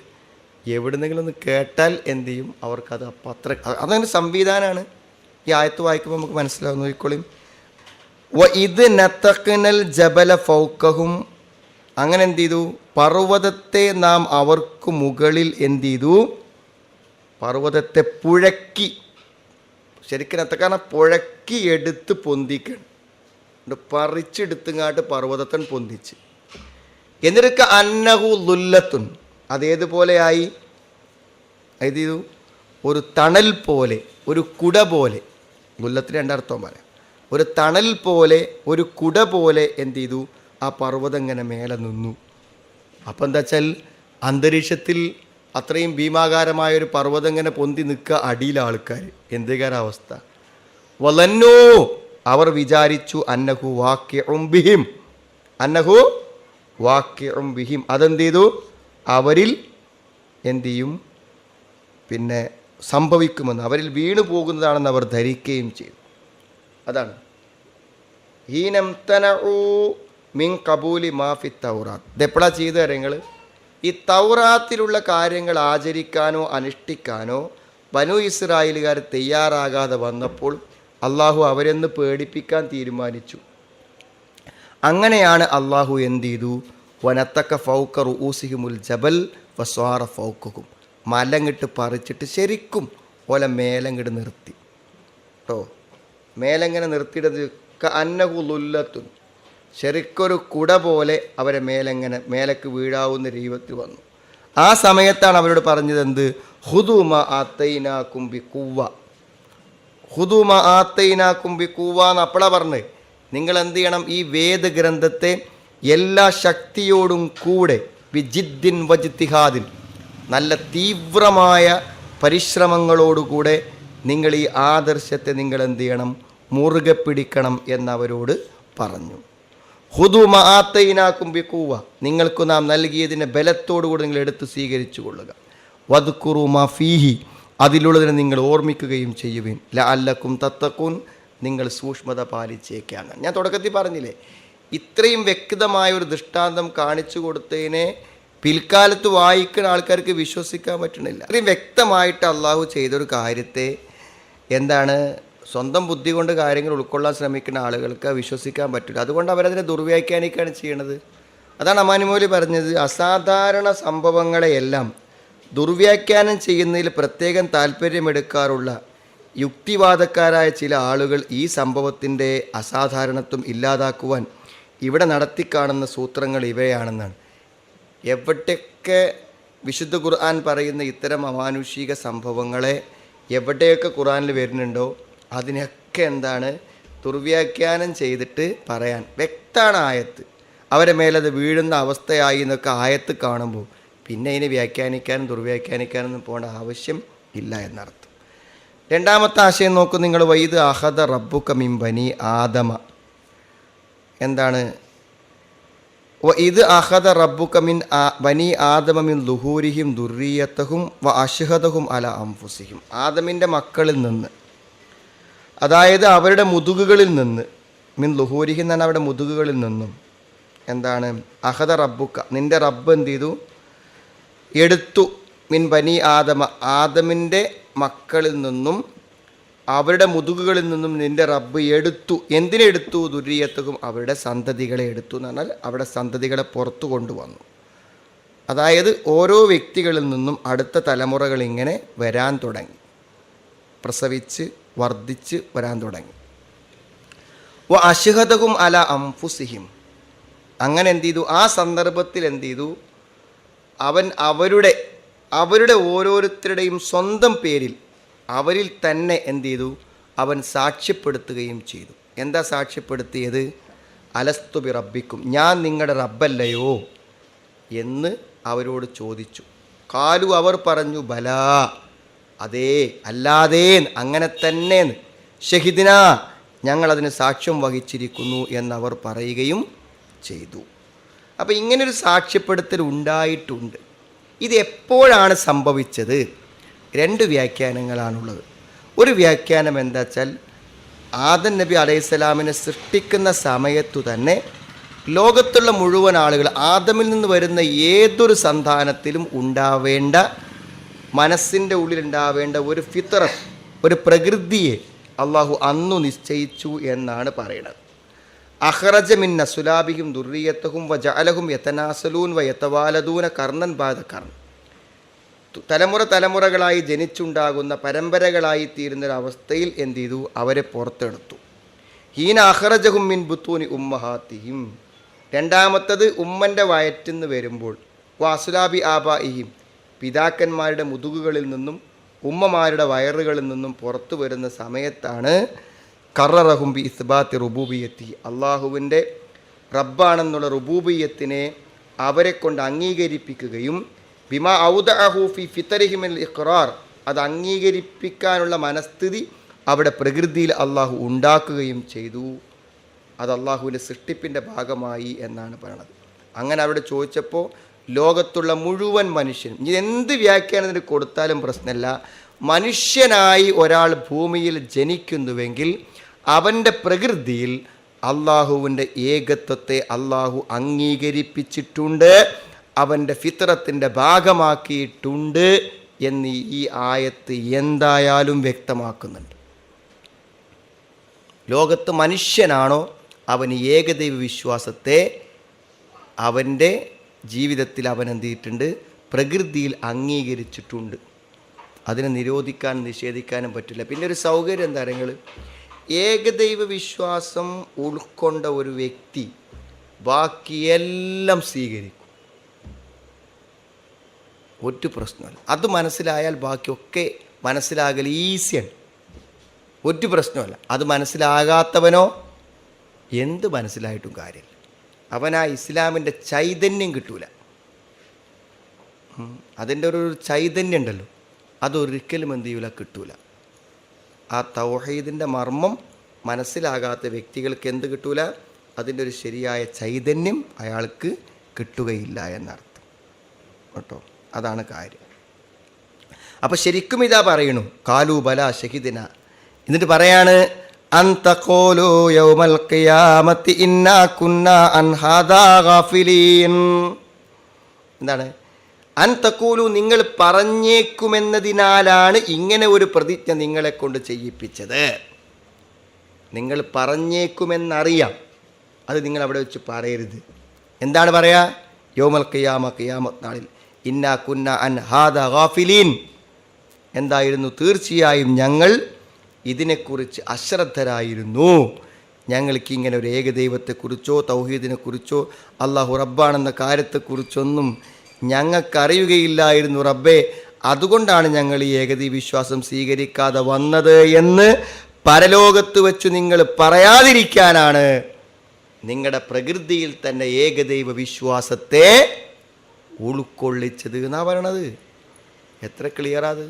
എവിടെന്നെങ്കിലും ഒന്ന് കേട്ടാൽ എന്ത് ചെയ്യും? അവർക്കത് അപ്പം അത്ര അതങ്ങനെ സംവിധാനമാണ്. ഈ ആയത്ത് വായിക്കുമ്പോൾ നമുക്ക് മനസ്സിലാവും. നോക്കിക്കോളിയും. ഇത് നത്തഖ്നൽ ജബല ഫൗക്കഹും, അങ്ങനെ എന്ത് ചെയ്തു? പർവ്വതത്തെ നാം അവർക്ക് മുകളിൽ എന്ത് ചെയ്തു? പർവ്വതത്തെ പുഴക്കി, ശരിക്കും നത്തക്കാരനെ പുഴക്കി എടുത്ത് പൊന്തിക്കണം, പറിച്ചെടുത്തുങ്ങാട്ട് പർവ്വതത്തൻ പൊന്തിച്ച്. എന്നിട്ട് അന്നഹു ലുല്ലത്തുൻ, അതേതുപോലെയായി? ഇത് ചെയ്തു? ഒരു തണൽ പോലെ, ഒരു കുട പോലെ. ലുല്ലത്തിന് രണ്ടർത്ഥം പറയാം. ഒരു തണൽ പോലെ, ഒരു കുട പോലെ എന്ത് ചെയ്തു? ആ പർവ്വതം ഇങ്ങനെ മേലെ നിന്നു. അപ്പം എന്താ വെച്ചാൽ അന്തരീക്ഷത്തിൽ അത്രയും ഭീമാകാരമായൊരു പർവ്വതം ഇങ്ങനെ പൊന്തി നിൽക്കുക, അടിയിലെ ആൾക്കാർ. എന്തുകാരാവസ്ഥ? വലന്നോ, അവർ വിചാരിച്ചു, അന്നഹു വാക്കിഉം ബിഹിം, അന്നഹു വാക്കിഉം ബിഹിം, അതെന്ത് ചെയ്തു? അവരിൽ എന്തു ചെയ്യും? പിന്നെ സംഭവിക്കുമെന്ന്, അവരിൽ വീണു പോകുന്നതാണെന്ന് അവർ ധരിക്കുകയും ചെയ്തു. അതാണ് ഹീനംതനഉ മിൻ കബൂലി മാഫി തൗറാത്ത്. ഇതെപ്പോഴാണ് ചെയ്തു കാര്യങ്ങൾ? ഈ തൗറാത്തിലുള്ള കാര്യങ്ങൾ ആചരിക്കാനോ അനുഷ്ഠിക്കാനോ ബനു ഇസ്രായേലുകാർ തയ്യാറാകാതെ വന്നപ്പോൾ അള്ളാഹു അവരെന്ന് പേടിപ്പിക്കാൻ തീരുമാനിച്ചു. അങ്ങനെയാണ് അള്ളാഹു എന്ത് ചെയ്തു? വനത്തക്ക ഫൗക്ക റൂസിഹിമുൽ ജബൽ വസ്വാറ ഫൗക്കും, മലങ്ങിട്ട് പറിച്ചിട്ട് ശരിക്കും ഓലെ മേലങ്ങിട്ട് നിർത്തി കേട്ടോ. മേലെങ്ങനെ നിർത്തിയിടത്? അന്നഹു ലുല്ലത്തുൻ, ശരിക്കൊരു കുട പോലെ അവരെ മേലേക്ക് വീഴാവുന്ന രീതിയിൽ വന്നു. ആ സമയത്താണ് അവരോട് പറഞ്ഞത് എന്ത്? ഹുദൂമ ആത്തൈനാകും ബിഖുവ്വ, ഹുദൂമ ആത്തൈനാകും ബിഖുവ്വ എന്ന് അപ്പളാ പറഞ്ഞത്. നിങ്ങൾ എന്ത് ചെയ്യണം? ഈ വേദഗ്രന്ഥത്തെ എല്ലാ ശക്തിയോടും കൂടെ വിജിദ്ദിൻ വജ്തിഹാദിൻ, നല്ല തീവ്രമായ പരിശ്രമങ്ങളോടുകൂടെ നിങ്ങൾ ഈ ആദർശത്തെ നിങ്ങൾ എന്ത് ചെയ്യണം? മുറുകെ പിടിക്കണം എന്നവരോട് പറഞ്ഞു. ഹുദൂമ ആത്തൈനാകും ബിഖുവ്വ, നിങ്ങൾക്ക് നാം നൽകിയതിനെ ബലത്തോടുകൂടി നിങ്ങൾ എടുത്ത് സ്വീകരിച്ചു കൊള്ളുക. വദ്കുറു മാ ഫീഹി, അതിലുള്ളതിനെ നിങ്ങൾ ഓർമ്മിക്കുകയും ചെയ്യുവിൻ. ലഅല്ലക്കും തത്തഖൂൻ, നിങ്ങൾ സൂക്ഷ്മത പാലിച്ചേക്കാണ്. ഞാൻ തുടക്കത്തിൽ പറഞ്ഞില്ലേ, ഇത്രയും വ്യക്തമായ ഒരു ദൃഷ്ടാന്തം കാണിച്ചു കൊടുത്തതിനെ പിൽക്കാലത്ത് വായിക്കുന്ന ആൾക്കാർക്ക് വിശ്വസിക്കാൻ പറ്റണില്ല. അത്രയും വ്യക്തമായിട്ട് അള്ളാഹു ചെയ്തൊരു കാര്യത്തെ എന്താണ് സ്വന്തം ബുദ്ധി കൊണ്ട് കാര്യങ്ങൾ ഉൾക്കൊള്ളാൻ ശ്രമിക്കുന്ന ആളുകൾക്ക് വിശ്വസിക്കാൻ പറ്റില്ല. അതുകൊണ്ട് അവരതിനെ ദുർവ്യാഖ്യാനിക്കുകയാണ് ചെയ്യണത്. അതാണ് അമാനുമോലി പറഞ്ഞത്, അസാധാരണ സംഭവങ്ങളെയെല്ലാം ദുർവ്യാഖ്യാനം ചെയ്യുന്നതിൽ പ്രത്യേകം താല്പര്യമെടുക്കാറുള്ള യുക്തിവാദക്കാരായ ചില ആളുകൾ ഈ സംഭവത്തിൻ്റെ അസാധാരണത്വം ഇല്ലാതാക്കുവാൻ ഇവിടെ നടത്തിക്കാണുന്ന സൂത്രങ്ങൾ ഇവയാണെന്നാണ്. എവിടെയൊക്കെ വിശുദ്ധ ഖുർആൻ പറയുന്ന ഇത്തരം അമാനുഷിക സംഭവങ്ങളെ എവിടെയൊക്കെ ഖുർആനിൽ വരുന്നുണ്ടോ അതിനൊക്കെ എന്താണ് ദുർവ്യാഖ്യാനം ചെയ്തിട്ട് പറയാൻ വ്യക്തമാണ് ആയത്ത്. അവരെ മേലത് വീഴുന്ന അവസ്ഥയായി എന്നൊക്കെ ആയത്ത് കാണുമ്പോൾ പിന്നെ ഇതിനെ വ്യാഖ്യാനിക്കാനും ദുർവ്യാഖ്യാനിക്കാനൊന്നും പോകേണ്ട ആവശ്യം ഇല്ല എന്നർത്ഥം. രണ്ടാമത്തെ ആശയം നോക്കൂ നിങ്ങൾ. വൈദ് അഹദ റബ്ബുക മിൻ ബനി ആദമ. എന്താണ് ഇത് അഹദ റബ്ബുക മിൻ ബനി ആദമ മിൻ ളുഹൂരിഹിം ദുർരിയത്തഹും വ അശ്ഹദഹും അല അൻഫുസിഹിം. ആദമിൻ്റെ മക്കളിൽ നിന്ന്, അതായത് അവരുടെ മുതുകുകളിൽ നിന്ന്, മിൻ ളുഹൂരിഹിം എന്ന് പറഞ്ഞാൽ അവരുടെ മുതുകുകളിൽ നിന്നും എന്താണ് അഹദ റബ്ബുക നിൻ്റെ റബ്ബ് എന്ത് ചെയ്തു, എടുത്തു, മിൻ ബനി ആദമ ആദമിൻ്റെ മക്കളിൽ നിന്നും അവരുടെ മുതുകുകളിൽ നിന്നും നിൻ്റെ റബ്ബ് എടുത്തു. എന്തിനെടുത്തു? ദുര്രിയത്തും അവരുടെ സന്തതികളെ എടുത്തു എന്ന് പറഞ്ഞാൽ അവരുടെ സന്തതികളെ പുറത്തു കൊണ്ടുവന്നു. അതായത് ഓരോ വ്യക്തികളിൽ നിന്നും അടുത്ത തലമുറകൾ ഇങ്ങനെ വരാൻ തുടങ്ങി, പ്രസവിച്ച് വർദ്ധിച്ച് വരാൻ തുടങ്ങി. വ അശ്ഹദഹും അല അൻഫുസിഹിം. അങ്ങനെ എന്ത് ചെയ്തു? ആ സന്ദർഭത്തിൽ എന്ത് ചെയ്തു? അവൻ അവരുടെ ഓരോരുത്തരുടെയും സ്വന്തം പേരിൽ അവരിൽ തന്നെ എന്ത് ചെയ്തു? അവൻ സാക്ഷ്യപ്പെടുത്തുകയും ചെയ്തു. എന്താ സാക്ഷ്യപ്പെടുത്തിയത്? അലസ്തു ബി റബ്ബിക്കും, ഞാൻ നിങ്ങളുടെ റബ്ബല്ലയോ എന്ന് അവരോട് ചോദിച്ചു. കാലു, അവർ പറഞ്ഞു, ബലാ, അതേ, അല്ലാതെ, അങ്ങനെ തന്നെ, ഷഹിദിന, ഞങ്ങളതിന് സാക്ഷ്യം വഹിച്ചിരിക്കുന്നു എന്നവർ പറയുകയും ചെയ്തു. അപ്പോൾ ഇങ്ങനൊരു സാക്ഷ്യപ്പെടുത്തൽ ഉണ്ടായിട്ടുണ്ട്. ഇത് എപ്പോഴാണ് സംഭവിച്ചത്? രണ്ട് വ്യാഖ്യാനങ്ങളാണുള്ളത്. ഒരു വ്യാഖ്യാനം എന്താ വെച്ചാൽ ആദം നബി അലൈഹിസ്സലാമിനെ സൃഷ്ടിക്കുന്ന സമയത്തു തന്നെ ലോകത്തുള്ള മുഴുവൻ ആളുകൾ ആദമിൽ നിന്ന് വരുന്ന ഏതൊരു സന്താനത്തിലും ഉണ്ടാവേണ്ട, മനസ്സിൻ്റെ ഉള്ളിലുണ്ടാവേണ്ട ഒരു ഫിത്രത്ത്, ഒരു പ്രകൃതിയെ അള്ളാഹു അന്നു നിശ്ചയിച്ചു എന്നാണ് പറയുന്നത്. അഖ്റജ മിൻ നസുലാബിഹിം ദുർരിയത്തഹും വജഅലഹും യതനാസലൂൻ വയതവാലദൂന കർണൻ ബാദ കർൺ. തലമുറകളായി ജനിച്ചുണ്ടാകുന്ന പരമ്പരകളായി തീരുന്നൊരവസ്ഥയിൽ എന്ത് ചെയ്തു? അവരെ പുറത്തെടുത്തു. ഹീന അഖ്റജഹും മിൻ ബുത്തൂനി ഉമ്മഹാത്തിഹിം. രണ്ടാമത്തത് ഉമ്മൻ്റെ വയറ്റിന്ന് വരുമ്പോൾ വാസുലാബി ആബായിഹിം, പിതാക്കന്മാരുടെ മുതുകുകളിൽ നിന്നും ഉമ്മമാരുടെ വയറുകളിൽ നിന്നും പുറത്തു വരുന്ന സമയത്താണ് കററഹും ബി ഇസ്ബാത്തി റുബൂബിയത്തി, അള്ളാഹുവിൻ്റെ റബ്ബാണെന്നുള്ള റുബൂബിയത്തിനെ അവരെ കൊണ്ട് അംഗീകരിപ്പിക്കുകയും ബിമാ ഔദഅഹു ഫി ഫിത്തരിഹിമിൽ ഇഖ്റാർ, അത് അംഗീകരിപ്പിക്കാനുള്ള മനസ്ഥിതി അവിടെ പ്രകൃതിയിൽ അള്ളാഹു ഉണ്ടാക്കുകയും ചെയ്തു. അത് അള്ളാഹുവിൻ്റെ സൃഷ്ടിപ്പിൻ്റെ ഭാഗമായി എന്നാണ് പറയണത്. അങ്ങനെ അവിടെ ചോദിച്ചപ്പോൾ ലോകത്തുള്ള മുഴുവൻ മനുഷ്യനും, ഇനി എന്ത് വ്യാഖ്യാനത്തിന് കൊടുത്താലും പ്രശ്നമല്ല, മനുഷ്യനായി ഒരാൾ ഭൂമിയിൽ ജനിക്കുന്നുവെങ്കിൽ അവൻ്റെ പ്രകൃതിയിൽ അള്ളാഹുവിൻ്റെ ഏകത്വത്തെ അള്ളാഹു അംഗീകരിപ്പിച്ചിട്ടുണ്ട്, അവൻ്റെ ഫിത്രത്തിൻ്റെ ഭാഗമാക്കിയിട്ടുണ്ട് എന്ന് ഈ ആയത്ത് എന്തായാലും വ്യക്തമാക്കുന്നുണ്ട്. ലോകത്ത് മനുഷ്യനാണോ അവന് ഏകദൈവ വിശ്വാസത്തെ അവൻ്റെ ജീവിതത്തിൽ അവൻ എന്ത് ചെയ്തിട്ടുണ്ട്? പ്രകൃതിയിൽ അംഗീകരിച്ചിട്ടുണ്ട്. അതിനെ നിരോധിക്കാനും നിഷേധിക്കാനും പറ്റില്ല. പിന്നെ ഒരു സൗകര്യം എന്താ പറയുക, ഏകദൈവ വിശ്വാസം ഉൾക്കൊണ്ട ഒരു വ്യക്തി ബാക്കിയെല്ലാം സ്വീകരിക്കും, ഒരു പ്രശ്നമല്ല. അത് മനസ്സിലായാൽ ബാക്കിയൊക്കെ മനസ്സിലാകൽ ഈസിയാണ്, ഒരു പ്രശ്നമല്ല. അത് മനസ്സിലാകാത്തവനോ എന്ത് മനസ്സിലായിട്ടും കാര്യമില്ല, അവനാ ഇസ്ലാമിൻ്റെ ചൈതന്യം കിട്ടൂല. അതിൻ്റെ ഒരു ചൈതന്യം ഉണ്ടല്ലോ, അതൊരിക്കലും എന്ത് ചെയ്യൂല, കിട്ടൂല. ആ തൗഹീദിൻ്റെ മർമ്മം മനസ്സിലാകാത്ത വ്യക്തികൾക്ക് എന്ത് കിട്ടൂല? അതിൻ്റെ ഒരു ശരിയായ ചൈതന്യം അയാൾക്ക് കിട്ടുകയില്ല എന്നർത്ഥം കേട്ടോ. അതാണ് കാര്യം. അപ്പം ശരിക്കും ഇതാ പറയണു, കാലു ബല ഷഹിദിന. എന്നിട്ട് പറയാണ്, അന്തഖൂലു യൗമൽ ഖിയാമത്തി ഇന്നാ കുന്നാ അൻ ഹാദാ ഗാഫിലീൻ. എന്താണ്? അന്തഖൂലു, നിങ്ങൾ പറഞ്ഞേക്കുമെന്നതിനാലാണ് ഇങ്ങനെ ഒരു പ്രതിജ്ഞ നിങ്ങളെ കൊണ്ട് ചെയ്യിപ്പിച്ചത്. നിങ്ങൾ പറഞ്ഞേക്കുമെന്നറിയാം, അത് നിങ്ങൾ അവിടെ വെച്ച് പറയരുത്. എന്താണ് പറയാ? യൗമൽ ഖിയാമ, ഖിയാമത്ത് നാളിൽ, ഇന്നാ കുന്ന അൻ ഹാദ ഗാഫിലീൻ. എന്തായിരുന്നു? തീർച്ചയായും ഞങ്ങൾ ഇതിനെക്കുറിച്ച് അശ്രദ്ധരായിരുന്നു. ഞങ്ങൾക്ക് ഇങ്ങനെ ഒരു ഏകദൈവത്തെക്കുറിച്ചോ തൗഹീദിനെക്കുറിച്ചോ അള്ളാഹു റബ്ബാണെന്ന കാര്യത്തെക്കുറിച്ചൊന്നും ഞങ്ങൾക്കറിയുകയില്ലായിരുന്നു റബ്ബേ, അതുകൊണ്ടാണ് ഞങ്ങൾ ഈ ഏകദൈവ വിശ്വാസം സ്വീകരിക്കാതെ വന്നത് എന്ന് പരലോകത്ത് വെച്ച് നിങ്ങൾ പറയാതിരിക്കാനാണ് നിങ്ങളുടെ പ്രകൃതിയിൽ തന്നെ ഏകദൈവ വിശ്വാസത്തെ ഉൾക്കൊള്ളിച്ചത് എന്നാ പറയണത്. എത്ര ക്ലിയറാത്.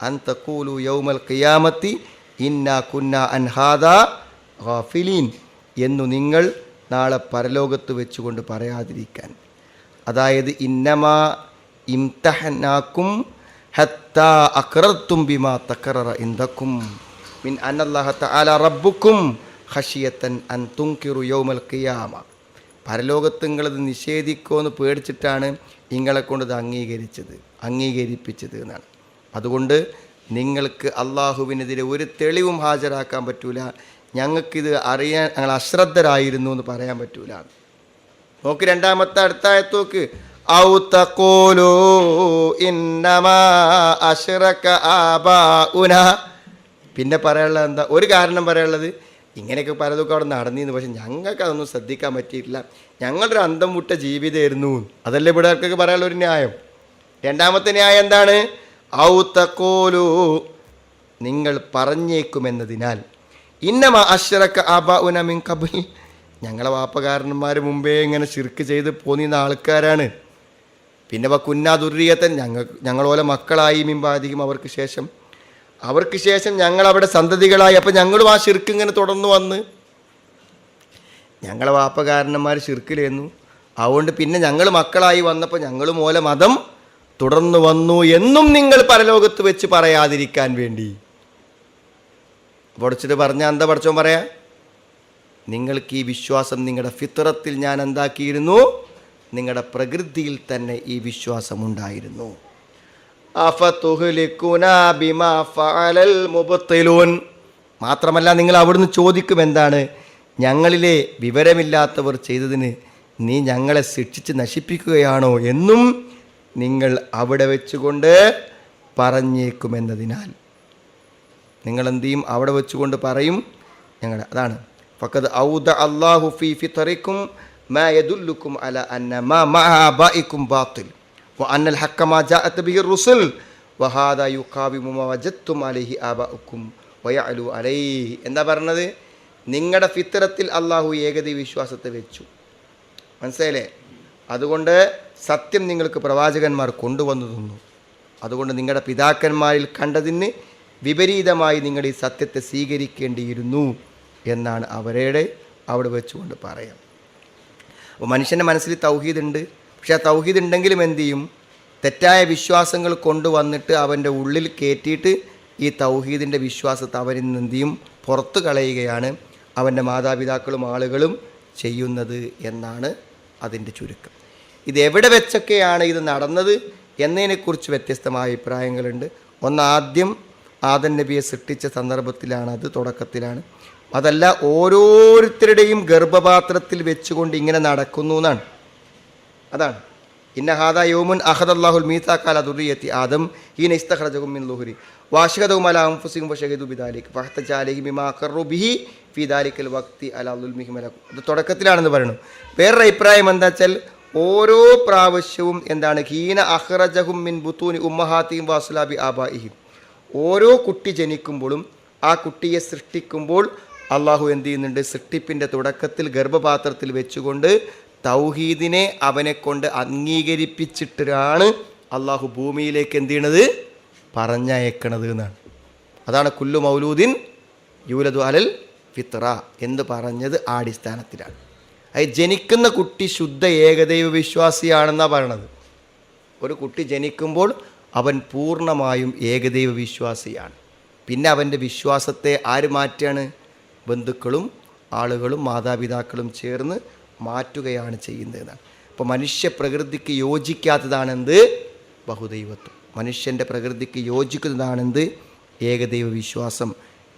അൻ തഖൂലു യൗമൽ ഖിയാമത്തി ഇന്നാ കുന്നാ അൻ ഹാദാ ഗാഫിലീൻ എന്നു നിങ്ങൾ നാളെ പരലോകത്ത് വെച്ചുകൊണ്ട് പറയാതിരിക്കാൻ. അതായത് ഇന്നമാ ഇംതഹനാക്കും ഹത്താ അഖറർതും ബിമാ തഖററ ഇൻദകും മിൻ അന്നല്ലാഹ തആല റബ്ബുക്കും ഖശിയതൻ അൻ തുൻകിറു യൗമൽ ഖിയാമ. പരലോകത്ത് നിങ്ങളത് നിഷേധിക്കുമെന്ന് പേടിച്ചിട്ടാണ് നിങ്ങളെ കൊണ്ടത് അംഗീകരിപ്പിച്ചത് എന്നാണ്. അതുകൊണ്ട് നിങ്ങൾക്ക് അള്ളാഹുവിനെതിരെ ഒരു തെളിവും ഹാജരാക്കാൻ പറ്റൂല. ഞങ്ങൾക്കിത് അറിയാൻ ഞങ്ങൾ അശ്രദ്ധരായിരുന്നു എന്ന് പറയാൻ പറ്റൂല. നോക്ക് രണ്ടാമത്തെ അടുത്തായത്ത് നോക്ക്. ഔ തഖൂലു ഇന്നമാ അശ്റക ആബാഉന. പിന്നെ പറയാനുള്ളത് എന്താ? ഒരു കാരണം പറയാനുള്ളത് ഇങ്ങനെയൊക്കെ പലതൊക്കെ അവിടെ നടന്നിരുന്നു, പക്ഷെ ഞങ്ങൾക്ക് അതൊന്നും ശ്രദ്ധിക്കാൻ പറ്റിയിട്ടില്ല, ഞങ്ങളുടെ ഒരു അന്തം വിട്ട ജീവിതമായിരുന്നു. അതല്ലേ ഇവിടെ ആൾക്കൊക്കെ പറയാനുള്ള ഒരു ന്യായം. രണ്ടാമത്തെ ന്യായം എന്താണ്? ഔ തഖൂലു, നിങ്ങൾ പറഞ്ഞേക്കുമെന്നതിനാൽ, ഇന്നമാ അശ്റക ആബാഉന മിൻ ഖബ്ൽ, ഞങ്ങളെ വാപ്പകാരന്മാർ മുമ്പേ ഇങ്ങനെ ശിർക്ക് ചെയ്ത് പോന്നിരുന്ന ആൾക്കാരാണ്. പിന്നെ വകുന്നാ ദുർരിയത്തൻ, ഞങ്ങളോലെ മക്കളായി മിമ്പാധികം അവർക്ക് ശേഷം ഞങ്ങളവിടെ സന്തതികളായി. അപ്പം ഞങ്ങളും ആ ശിർക്ക് ഇങ്ങനെ തുടർന്ന് വന്ന്, ഞങ്ങളെ വാപ്പകാരന്മാർ ശിർക്കിലായിരുന്നു, അതുകൊണ്ട് പിന്നെ ഞങ്ങൾ മക്കളായി വന്നപ്പോൾ ഞങ്ങളും ഓല മതം തുടർന്ന് വന്നു എന്നും നിങ്ങൾ പരലോകത്ത് വെച്ച് പറയാതിരിക്കാൻ വേണ്ടി. പഠിച്ചിട്ട് പറഞ്ഞാൽ എന്താ പഠിച്ചോൻ പറയാ? നിങ്ങൾക്ക് ഈ വിശ്വാസം നിങ്ങളുടെ ഫിത്രത്തിൽ ഞാൻ എന്താക്കിയിരുന്നു, നിങ്ങളുടെ പ്രകൃതിയിൽ തന്നെ ഈ വിശ്വാസമുണ്ടായിരുന്നു. മാത്രമല്ല നിങ്ങൾ അവിടുന്ന് ചോദിക്കും, എന്താണ് ഞങ്ങളിലെ വിവരമില്ലാത്തവർ ചെയ്തതിന് നീ ഞങ്ങളെ ശിക്ഷിച്ച് നശിപ്പിക്കുകയാണോ എന്നും നിങ്ങൾ അവിടെ വെച്ചുകൊണ്ട് പറഞ്ഞേക്കുമെന്നതിനാൽ നിങ്ങളെന്ത് ചെയ്യും? അവിടെ വെച്ചുകൊണ്ട് പറയും അതാണ് ഫഖദ് ഔദ അല്ലാഹു ഫീ ഫിത്രിക്കും മാ യദുല്ലുക്കും അലാ അന്ന മാ മഅബാഇക്കും ബാത്തിൽ വഅന്നൽ ഹഖ്ക മാ ജാഅത ബിഹി റുസുൽ വഹാദാ യുഖാവിമു മാ വജദ്തും അലൈഹി ആബാഉക്കും വയഅലു അലൈഹി. എന്താ പറഞ്ഞത്? നിങ്ങളുടെ ഫിത്രത്തിൽ അള്ളാഹു ഏകദൈവ വിശ്വാസത്തെ വെച്ചു, മനസ്സിലായില്ലേ? അതുകൊണ്ട് സത്യം നിങ്ങൾക്ക് പ്രവാചകന്മാർ കൊണ്ടുവന്നു തന്നു. അതുകൊണ്ട് നിങ്ങളുടെ പിതാക്കന്മാരിൽ കണ്ടതിന് വിപരീതമായി നിങ്ങൾ ഈ സത്യത്തെ സ്വീകരിക്കേണ്ടിയിരുന്നു എന്നാണ് അവിടെ വെച്ചുകൊണ്ട് പറയാം. അപ്പോൾ മനുഷ്യൻ്റെ മനസ്സിൽ തൗഹീദ് ഉണ്ട്, പക്ഷെ ആ തൗഹീദ് ഉണ്ടെങ്കിലും എന്തു ചെയ്യും? തെറ്റായ വിശ്വാസങ്ങൾ കൊണ്ടുവന്നിട്ട് അവൻ്റെ ഉള്ളിൽ കയറ്റിയിട്ട് ഈ തൗഹീദിൻ്റെ വിശ്വാസത്തെ അവരിൽ നിന്ന് എന്തു ചെയ്യും? പുറത്ത് കളയുകയാണ് അവൻ്റെ മാതാപിതാക്കളും ആളുകളും ചെയ്യുന്നത് എന്നാണ് അതിൻ്റെ ചുരുക്കം. ഇത് എവിടെ വെച്ചൊക്കെയാണ് ഇത് നടന്നത് എന്നതിനെക്കുറിച്ച് വ്യത്യസ്തമായ അഭിപ്രായങ്ങളുണ്ട്. ആദ്യം ആദം നബിയെ സൃഷ്ടിച്ച സന്ദർഭത്തിലാണ്, അത് തുടക്കത്തിലാണ്. അതല്ല, ഓരോരുത്തരുടെയും ഗർഭപാത്രത്തിൽ വെച്ചുകൊണ്ട് ഇങ്ങനെ നടക്കുന്നു എന്നാണ്. അതാണ് ഇന്ന ഹാദാ യൗമുൻ അഖദല്ലാഹുൽ മീസാഖ അലാ ദുർരിയത്തി ആദം ഹീന ഇസ്തഖറജഹും മിൻ ളുഹുരി വഅശ്ഹദഹും അലാ അൻഫുസിഹിം വശഹിദു ബിദാലിക ഫഹ്തജ അലൈഹിം ബിമാ ഖററു ബിഹി ഫീ ദാലിക്കൽ വഖ്തി അലാ ദുൽമിഹിം ലഹു. ഇത് തുടക്കത്തിലാണെന്ന് പറയുന്നു. വേറൊരു അഭിപ്രായം എന്താ വെച്ചാൽ, ഓരോ പ്രാവശ്യവും എന്താണ് ഹീന അഖ്റജഹും മിൻ ബുത്തൂനി ഉമ്മഹാത്തിഹിം വഅസ്ലാബി ആബാഇഹിം, ഓരോ കുട്ടി ജനിക്കുമ്പോഴും ആ കുട്ടിയെ സൃഷ്ടിക്കുമ്പോൾ അള്ളാഹു എന്ത് ചെയ്യുന്നുണ്ട്? സൃഷ്ടിപ്പിൻ്റെ തുടക്കത്തിൽ ഗർഭപാത്രത്തിൽ വെച്ചുകൊണ്ട് തൗഹീദിനെ അവനെ കൊണ്ട് അംഗീകരിപ്പിച്ചിട്ടാണ് അള്ളാഹു ഭൂമിയിലേക്ക് എന്ത് ചെയ്യണത്? പറഞ്ഞയക്കണത് എന്നാണ്. അതാണ് കുല്ലു മൗലൂദിൻ യൂലദു അലൽ ഫിത്ര എന്ന് പറഞ്ഞത് ആ അടിസ്ഥാനത്തിലാണ്. അത് ജനിക്കുന്ന കുട്ടി ശുദ്ധ ഏകദൈവ വിശ്വാസിയാണെന്നാണ് പറയണത്. ഒരു കുട്ടി ജനിക്കുമ്പോൾ അവൻ പൂർണ്ണമായും ഏകദൈവ വിശ്വാസിയാണ്. പിന്നെ അവൻ്റെ വിശ്വാസത്തെ ആര് മാറ്റുകയാണ്? ബന്ധുക്കളും ആളുകളും മാതാപിതാക്കളും ചേർന്ന് മാറ്റുകയാണ് ചെയ്യുന്നതെന്നാണ്. അപ്പോൾ മനുഷ്യ പ്രകൃതിക്ക് യോജിക്കാത്തതാണെന്ത്? ബഹുദൈവത്വം. മനുഷ്യൻ്റെ പ്രകൃതിക്ക് യോജിക്കുന്നതാണെന്ത്? ഏകദൈവ വിശ്വാസം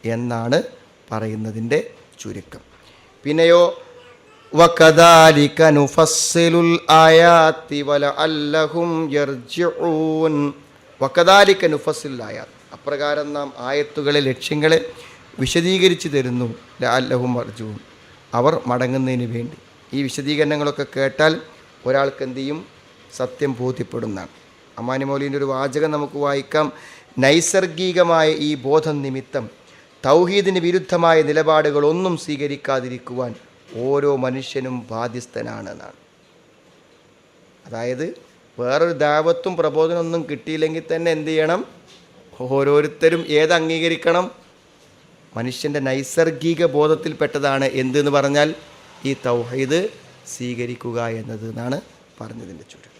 എന്നാണ് പറയുന്നതിൻ്റെ ചുരുക്കം. പിന്നെയോ വകദാലിക നുഫസ്സിലുൽ ആയാതി വലഅല്ലഹും യർജിഊൻ. വകദാലിക നുഫസ്സിലുൽ ആയാത്ത്, അപ്രകാരം നാം ആയത്തുകളെ, ലക്ഷ്യങ്ങളെ വിശദീകരിച്ച് തരുന്നു. ലഅല്ലഹും യർജിഊൻ, അവർ മടങ്ങുന്നതിന് വേണ്ടി. ഈ വിശദീകരണങ്ങളൊക്കെ കേട്ടാൽ ഒരാൾക്ക് എന്ത് ചെയ്യും? സത്യം ബോധ്യപ്പെടുന്നതാണ്. അമാനി മൗലീൻ്റെ ഒരു വാചകം നമുക്ക് വായിക്കാം. നൈസർഗികമായ ഈ ബോധം നിമിത്തം തൗഹീദിന് വിരുദ്ധമായ നിലപാടുകളൊന്നും സ്വീകരിക്കാതിരിക്കുവാൻ ഓരോ മനുഷ്യനും ബാധ്യസ്ഥനാണ് എന്നാണ്. അതായത് വേറൊരു ദാവത്തും പ്രബോധനമൊന്നും കിട്ടിയില്ലെങ്കിൽ തന്നെ എന്ത് ചെയ്യണം? ഓരോരുത്തരും ഏത് അംഗീകരിക്കണം? മനുഷ്യൻ്റെ നൈസർഗിക ബോധത്തിൽപ്പെട്ടതാണ് എന്തെന്ന് പറഞ്ഞാൽ ഈ തൗഹീദ് സ്വീകരിക്കുക എന്നത് എന്നാണ് പറഞ്ഞതിൻ്റെ ചുരുക്കം.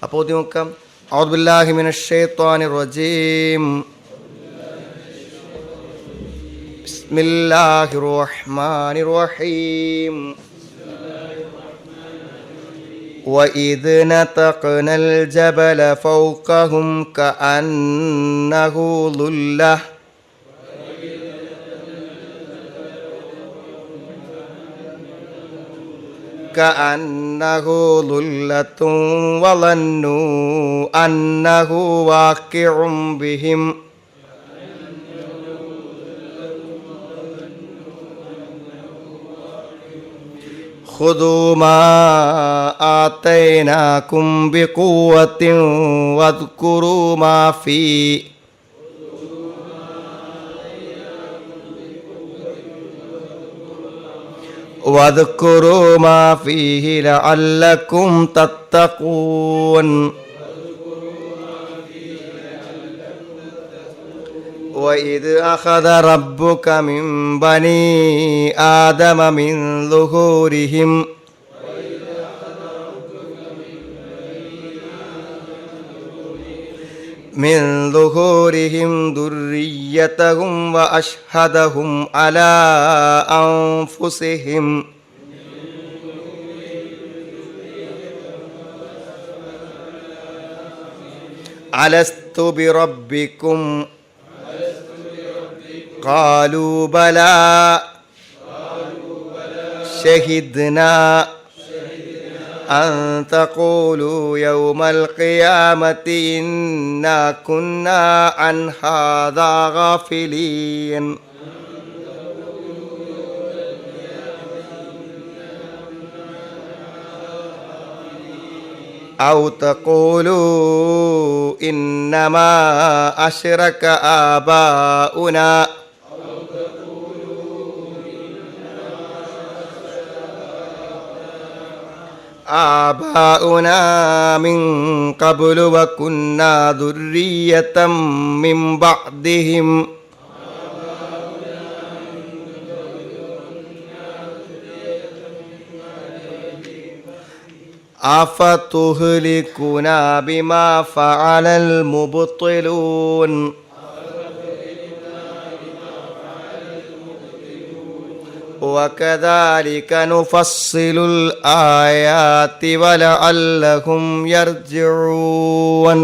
അപ്പോൾ നോക്കാം. അഊദു ബില്ലാഹി മിനശ് ശൈത്വാനിർ റജീം. ബിസ്മില്ലാഹിർ റഹ്മാനിർ റഹീം. وَإِذْ نَتَقْنَا الْجَبَلَ فَوْقَهُمْ كَأَنَّهُ ظُلَّةٌ وَظَنُّوا أَنَّهُ وَاقِعٌ بِهِمْ خُذُوا مَا آتَيْنَاكُمْ بِقُوَّةٍ وَاذْكُرُوا مَا فِيهِ لَعَلَّكُمْ تَتَّقُونَ. وَإِذْ أَخَذَ رَبُّكَ مِنْ بَنِي آدَمَ مِنْ ظُهُورِهِمْ ذُرِّيَّتَهُمْ وَأَشْهَدَهُمْ عَلَى أَنْفُسِهِمْ أَلَسْتُ بِرَبِّكُمْ قَالُوا بَلَى شَهِدْنَا أَن تَقُولُوا يَوْمَ الْقِيَامَةِ إِنَّا كُنَّا عَنْ هَذَا غَافِلِينَ. أَوْ تَقُولُوا إِنَّمَا أَشْرَكَ آبَاؤُنَا من قبل وكنا ذرية من بعدهم أفتهلكنا بما فعل المبطلون. وكذلك نفصل الآيات ولعلهم يرجعون.